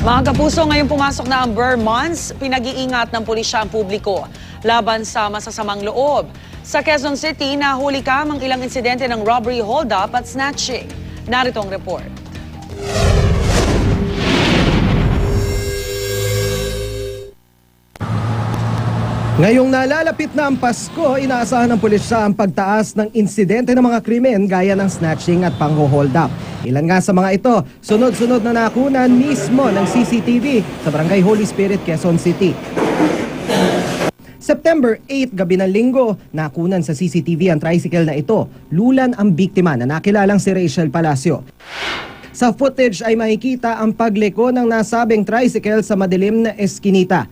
Mga kapuso, ngayong pumasok na ang Burr Months, pinag-iingat ng pulisya ang publiko laban sa masasamang loob. Sa Quezon City, nahuli ang ilang insidente ng robbery, hold-up at snatching. Narito ang report. Ngayong nalalapit na ang Pasko, inaasahan ng pulisya ang pagtaas ng insidente ng mga krimen gaya ng snatching at pang-hold up. Ilan nga sa mga ito, sunod-sunod na nakunan mismo ng CCTV sa Barangay Holy Spirit, Quezon City. September 8, gabi ng linggo, nakunan sa CCTV ang tricycle na ito. Lulan ang biktima na nakilalang si Rachel Palacio. Sa footage ay makikita ang pagliko ng nasabing tricycle sa madilim na eskinita.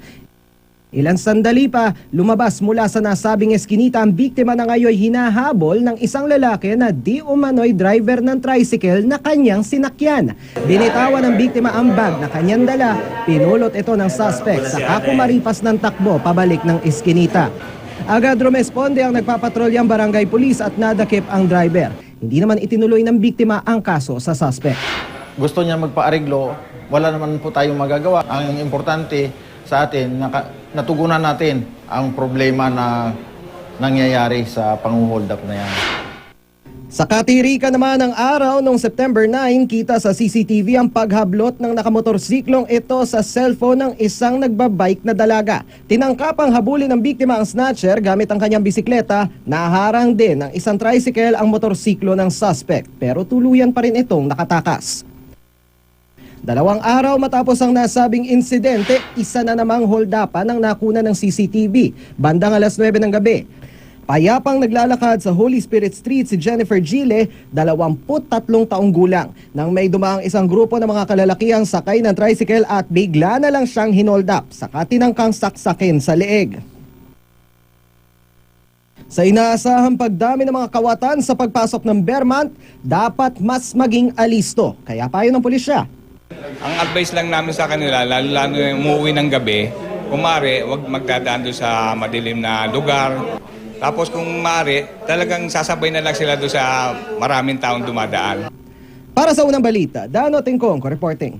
Ilang sandali pa, lumabas mula sa nasabing eskinita ang biktima na ngayon hinahabol ng isang lalaki na di umano'y driver ng tricycle na kanyang sinakyan. Binitawan ng biktima ang bag na kanyang dala, pinulot ito ng suspect sa kumaripas ng takbo pabalik ng eskinita. Agad rumesponde ang nagpapatrolyang barangay pulis at nadakip ang driver. Hindi naman itinuloy ng biktima ang kaso sa suspect. Gusto niya magpa-ariglo, wala naman po tayong magagawa. Ang importante sa atin, natugunan natin ang problema na nangyayari sa pang-hold up na yan. Sa katirikan naman ng araw noong September 9, kita sa CCTV ang paghablot ng nakamotorsiklong ito sa cellphone ng isang nagbabike na dalaga. Tinangkapang habulin ng biktima ang snatcher gamit ang kanyang bisikleta, naharang din ng isang tricycle ang motorsiklo ng suspect, pero tuluyan pa rin itong nakatakas. 2 araw matapos ang nasabing insidente, isa na namang hold-upan ang nakuna ng CCTV. Bandang alas 9 ng gabi. Payapang naglalakad sa Holy Spirit Street si Jennifer Gile, 23 taong gulang, nang may dumaang isang grupo ng mga kalalakihang sakay ng tricycle at bigla na lang siyang hinold up, saka tinangkang saksakin sa leeg. Sa inaasahang pagdami ng mga kawatan sa pagpasok ng Burr Month, dapat mas maging alisto. Kaya payo ng pulisya. Ang advice lang namin sa kanila, lalo yung umuwi ng gabi, kung maaari, huwag magdadaan doon sa madilim na lugar. Tapos kung maaari, talagang sasabay na lang sila doon sa maraming taong dumadaan. Para sa unang balita, Dano Tingkong, reporting.